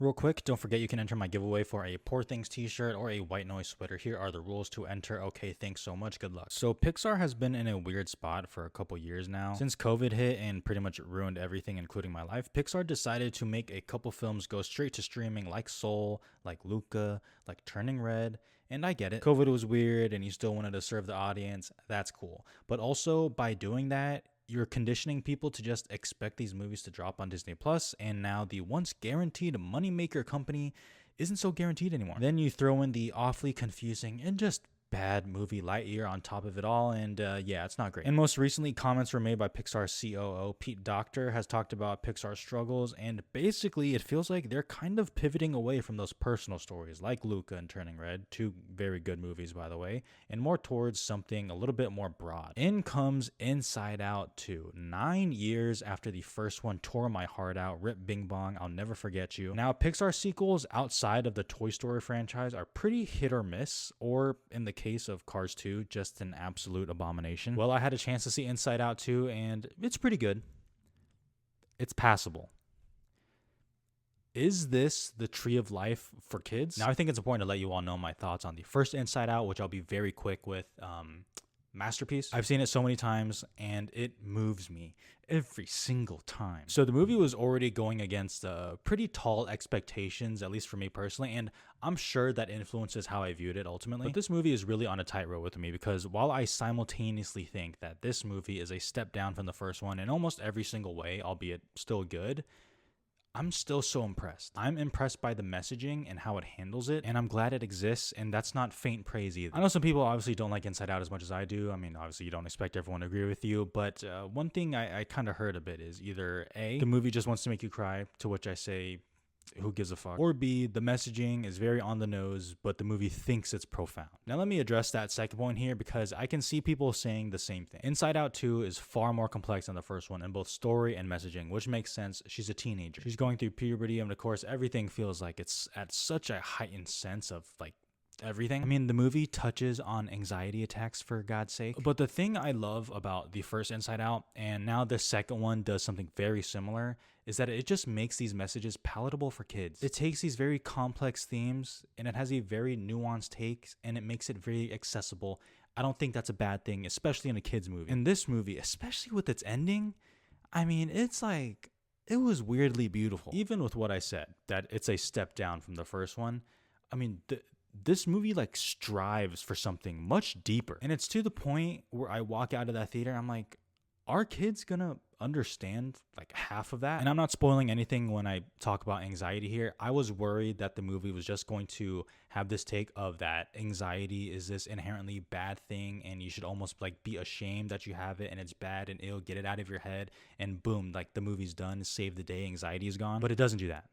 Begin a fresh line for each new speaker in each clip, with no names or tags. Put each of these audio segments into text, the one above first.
Real quick, don't forget you can enter my giveaway for a Poor Things t-shirt or a White Noise sweater. Here are the rules to enter. Okay, thanks so much. Good luck. So Pixar has been in a weird spot for a couple years now. Since COVID hit and pretty much ruined everything, including my life, Pixar decided to make a couple films go straight to streaming like Soul, like Luca, like Turning Red. And I get it. COVID was weird and you still wanted to serve the audience. That's cool. But also by doing that, you're conditioning people to just expect these movies to drop on Disney Plus, and now the once guaranteed moneymaker company isn't so guaranteed anymore. Then you throw in the awfully confusing and just bad movie Lightyear on top of it all, and yeah, it's not great. And most recently, comments were made by Pixar's COO, Pete Docter, has talked about Pixar's struggles, and basically it feels like they're kind of pivoting away from those personal stories like Luca and Turning Red, two very good movies by the way, and more towards something a little bit more broad. In comes Inside Out 2, 9 years after the first one tore my heart out. Rip Bing Bong, I'll never forget you. Now, Pixar sequels outside of the Toy Story franchise are pretty hit or miss, or in the case of Cars 2, just an absolute abomination. Well, I had a chance to see Inside Out 2, and it's pretty good. It's passable. Is this the tree of life for kids? Now, I think it's important to let you all know my thoughts on the first Inside Out, which I'll be very quick with. Masterpiece. I've seen it so many times and it moves me every single time. So the movie was already going against pretty tall expectations, at least for me personally, and I'm sure that influences how I viewed it ultimately. But this movie is really on a tightrope with me because while I simultaneously think that this movie is a step down from the first one in almost every single way, albeit still good, I'm still so impressed. I'm impressed by the messaging and how it handles it, and I'm glad it exists, and that's not faint praise either. I know some people obviously don't like Inside Out as much as I do. I mean, obviously you don't expect everyone to agree with you, but one thing I kind of heard a bit is either A, the movie just wants to make you cry, to which I say, who gives a fuck? Or B, the messaging is very on the nose, but the movie thinks it's profound. Now let me address that second point here because I can see people saying the same thing. Inside Out 2 is far more complex than the first one in both story and messaging, which makes sense. She's a teenager. She's going through puberty, and of course, everything feels like it's at such a heightened sense of like everything. I mean, the movie touches on anxiety attacks for God's sake. But the thing I love about the first Inside Out, and now the second one does something very similar, is that it just makes these messages palatable for kids. It takes these very complex themes and it has a very nuanced take and it makes it very accessible. I don't think that's a bad thing, especially in a kid's movie. In this movie, especially with its ending, I mean, it's like, it was weirdly beautiful. Even with what I said, that it's a step down from the first one, I mean, this movie like strives for something much deeper. And it's to the point where I walk out of that theater, I'm like, are kids gonna understand like half of that? And I'm not spoiling anything when I talk about anxiety here. I was worried that the movie was just going to have this take of that anxiety is this inherently bad thing and you should almost like be ashamed that you have it and it's bad and ill, get it out of your head, and boom, like the movie's done, save the day, anxiety is gone. But it doesn't do that.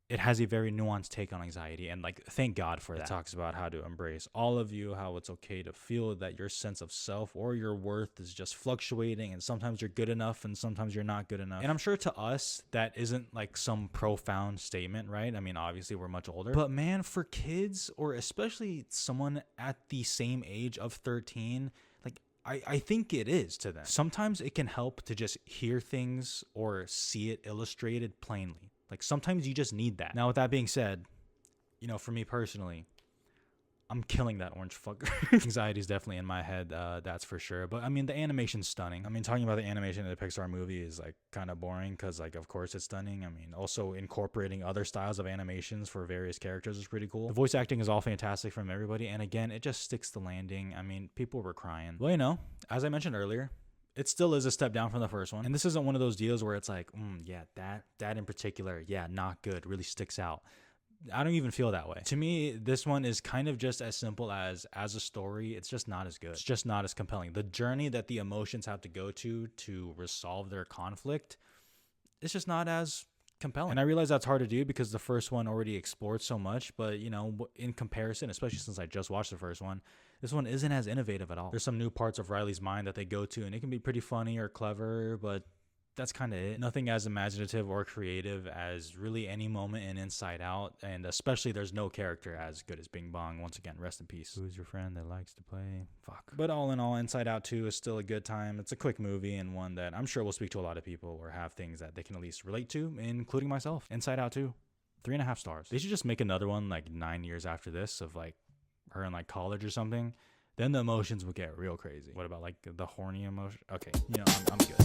It has a very nuanced take on anxiety, and like thank God for that. It talks about how to embrace all of you, how it's okay to feel that your sense of self or your worth is just fluctuating, and sometimes you're good enough and sometimes you're not good enough. And I'm sure to us that isn't like some profound statement, right? I mean, obviously we're much older, but man, for kids or especially someone at the same age of 13, like I think it is to them. Sometimes it can help to just hear things or see it illustrated plainly. Like sometimes you just need that. Now with that being said, you know, for me personally, I'm killing that orange fucker. Anxiety is definitely in my head, that's for sure. But I mean, the animation's stunning. I mean, talking about the animation in the Pixar movie is like kind of boring because like, of course it's stunning. I mean, also incorporating other styles of animations for various characters is pretty cool. The voice acting is all fantastic from everybody. And again, it just sticks the landing. I mean, people were crying. Well, you know, as I mentioned earlier, it still is a step down from the first one. And this isn't one of those deals where it's like, yeah, that in particular, yeah, not good, really sticks out. I don't even feel that way. To me, this one is kind of just as simple as a story, it's just not as good. It's just not as compelling. The journey that the emotions have to go to resolve their conflict, it's just not as compelling. And I realize that's hard to do because the first one already explored so much, but you know, in comparison, especially since I just watched the first one, this one isn't as innovative at all. There's some new parts of Riley's mind that they go to and it can be pretty funny or clever, but that's kind of it. Nothing as imaginative or creative as really any moment in Inside Out, and especially there's no character as good as Bing Bong. Once again, rest in peace. Who's your friend that likes to play? Fuck. But all in all, Inside Out 2 is still a good time. It's a quick movie and one that I'm sure will speak to a lot of people or have things that they can at least relate to, including myself. Inside Out 2. 3.5 stars. They should just make another one like 9 years after this of like her in like college or something. Then the emotions would get real crazy. What about like the horny emotion? Okay, I'm good.